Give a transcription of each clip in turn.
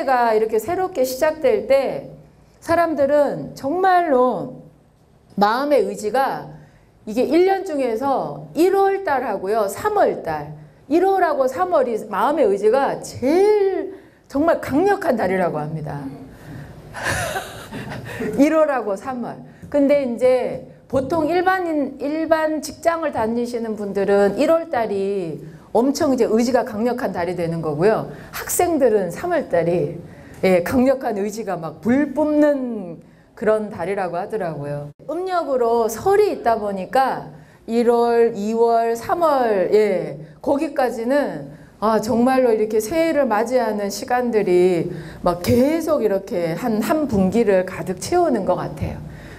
해가 이렇게 새롭게 시작될 때 사람들은 정말로 마음의 의지가 이게 1년 중에서 1월 달하고요 3월 달 1월하고 3월이 마음의 의지가 제일 정말 강력한 달이라고 합니다. 1월하고 3월. 근데 이제 보통 일반 직장을 다니시는 분들은 1월 달이 엄청 이제 의지가 강력한 달이 되는 거고요. 학생들은 3월 달이 강력한 의지가 막 불 뿜는 그런 달이라고 하더라고요. 음력으로 설이 있다 보니까 1월, 2월, 3월 거기까지는 정말로 이렇게 새해를 맞이하는 시간들이 막 계속 이렇게 한 분기를 가득 채우는 것 같아요.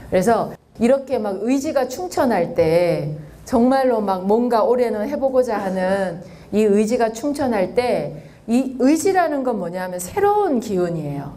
그래서 이렇게 막 의지가 충천할 때 정말로 막 뭔가 올해는 해보고자 하는 이 의지가 충천할 때 이 의지라는 건 뭐냐면 새로운 기운이에요.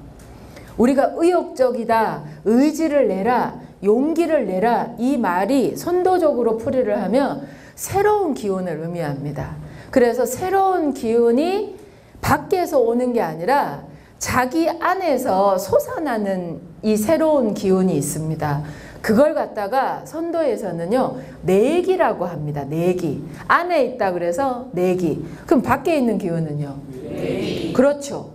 우리가 의욕적이다, 의지를 내라, 용기를 내라 이 말이 선도적으로 풀이를 하면 새로운 기운을 의미합니다. 그래서 새로운 기운이 밖에서 오는 게 아니라 자기 안에서 솟아나는 이 새로운 기운이 있습니다. 그걸 갖다가 선도에서는요 내기라고 합니다. 내기. 안에 있다 그래서 내기. 그럼 밖에 있는 기운은요? 외기. 그렇죠.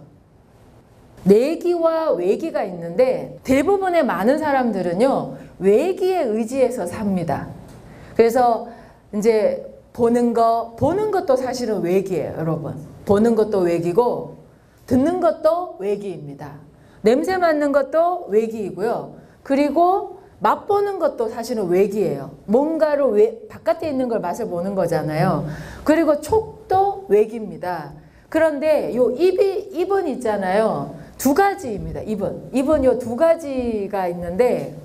내기와 외기가 있는데 대부분의 많은 사람들은요 외기에 의지해서 삽니다. 그래서 이제 보는 것도 사실은 외기예요, 여러분. 보는 것도 외기고 듣는 것도 외기입니다. 냄새 맡는 것도 외기이고요. 그리고 맛보는 것도 사실은 외기예요. 뭔가를 바깥에 있는 걸 맛을 보는 거잖아요. 그리고 촉도 외기입니다. 그런데 요 입은 있잖아요. 두 가지입니다. 입은 요 두 가지가 있는데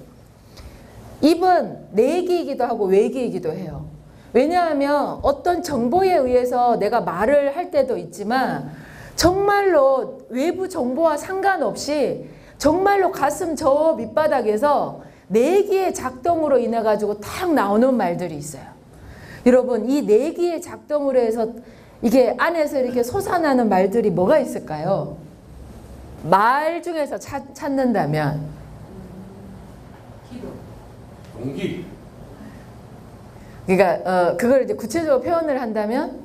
입은 내기이기도 하고 외기이기도 해요. 왜냐하면 어떤 정보에 의해서 내가 말을 할 때도 있지만 정말로 외부 정보와 상관없이 정말로 가슴 저 밑바닥에서 내기의 작동으로 인해 가지고 탁 나오는 말들이 있어요. 여러분 이 내기의 작동으로 해서 이게 안에서 이렇게 솟아나는 말들이 뭐가 있을까요? 말 중에서 찾는다면 용기. 그러니까 그걸 이제 구체적으로 표현을 한다면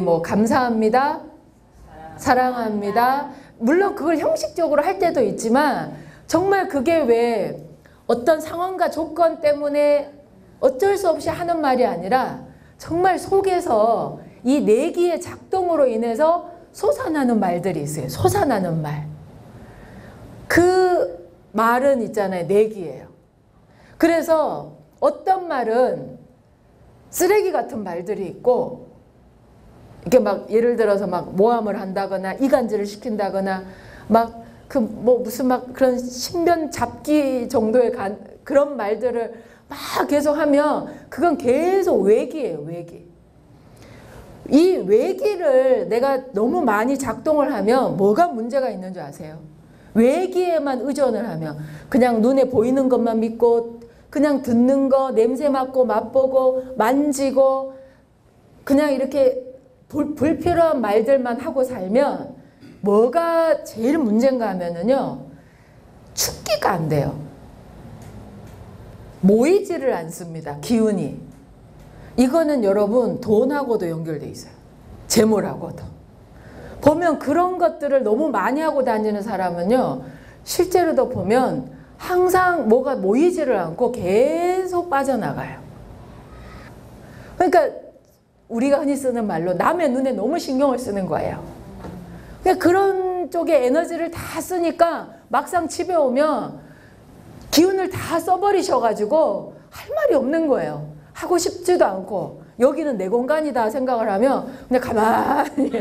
뭐 감사합니다, 사랑합니다. 물론 그걸 형식적으로 할 때도 있지만 정말 그게 왜 어떤 상황과 조건 때문에 어쩔 수 없이 하는 말이 아니라 정말 속에서 이 내기의 작동으로 인해서 솟아나는 말들이 있어요. 솟아나는 말. 그 말은 있잖아요. 내기예요. 그래서 어떤 말은 쓰레기 같은 말들이 있고 이렇게 막 예를 들어서 막 모함을 한다거나 이간질을 시킨다거나 막 무슨 막 그런 신변 잡기 정도의 그런 말들을 막 계속 하면 그건 계속 외기예요, 외기. 이 외기를 내가 너무 많이 작동을 하면 뭐가 문제가 있는 줄 아세요? 외기에만 의존을 하면 그냥 눈에 보이는 것만 믿고 그냥 듣는 거, 냄새 맡고 맛보고 만지고 그냥 이렇게 불필요한 말들만 하고 살면 뭐가 제일 문제인가 하면은요 축기가 안 돼요. 모이지를 않습니다. 기운이. 이거는 여러분 돈하고도 연결돼 있어요. 재물하고도. 보면 그런 것들을 너무 많이 하고 다니는 사람은요 실제로도 보면 항상 뭐가 모이지를 않고 계속 빠져나가요. 그러니까 우리가 흔히 쓰는 말로 남의 눈에 너무 신경을 쓰는 거예요. 그런 쪽에 에너지를 다 쓰니까 막상 집에 오면 기운을 다 써버리셔가지고 할 말이 없는 거예요. 하고 싶지도 않고 여기는 내 공간이다 생각을 하면 그냥 가만히.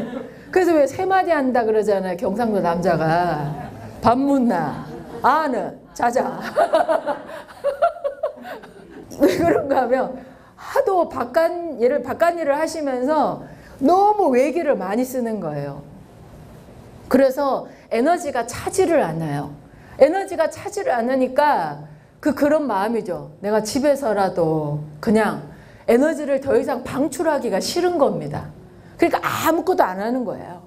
그래서 왜 세 마디 한다 그러잖아요. 경상도 남자가. 밥 묻나 아는 자자. 왜 그런가 하면 하도 바깥 일을 하시면서 너무 외기를 많이 쓰는 거예요. 그래서 에너지가 차지를 않아요. 에너지가 차지를 않으니까 그런 마음이죠. 내가 집에서라도 그냥 에너지를 더 이상 방출하기가 싫은 겁니다. 그러니까 아무것도 안 하는 거예요.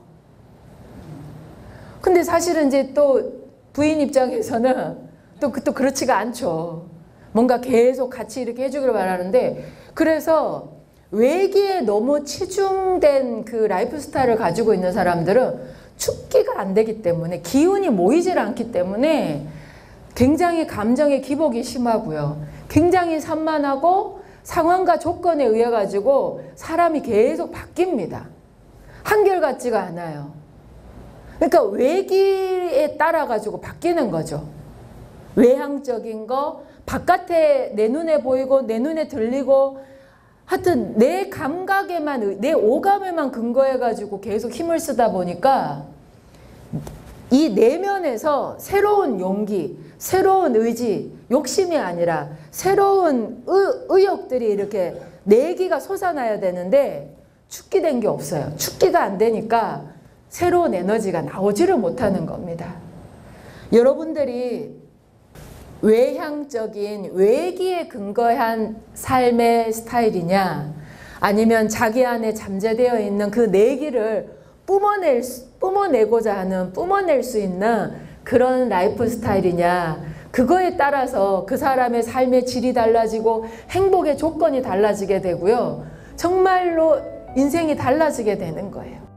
근데 사실은 이제 또 부인 입장에서는 또 그렇지가 않죠. 뭔가 계속 같이 이렇게 해주기를 바라는데, 그래서 외기에 너무 치중된 그 라이프 스타일을 가지고 있는 사람들은 축기가 안 되기 때문에, 기운이 모이질 않기 때문에 굉장히 감정의 기복이 심하고요. 굉장히 산만하고 상황과 조건에 의해 가지고 사람이 계속 바뀝니다. 한결같지가 않아요. 그러니까 외기에 따라 가지고 바뀌는 거죠. 외향적인 거, 바깥에 내 눈에 보이고 내 눈에 들리고, 하여튼 내 감각에만, 내 오감에만 근거해 가지고 계속 힘을 쓰다 보니까 이 내면에서 새로운 용기, 새로운 의지, 욕심이 아니라 새로운 의욕들이 이렇게 내기가 솟아나야 되는데 축기된 게 없어요. 축기가 안 되니까 새로운 에너지가 나오지를 못하는 겁니다. 여러분들이 외향적인 외기에 근거한 삶의 스타일이냐, 아니면 자기 안에 잠재되어 있는 그 내기를 뿜어내고자 하는, 뿜어낼 수 있는 그런 라이프 스타일이냐, 그거에 따라서 그 사람의 삶의 질이 달라지고 행복의 조건이 달라지게 되고요. 정말로 인생이 달라지게 되는 거예요.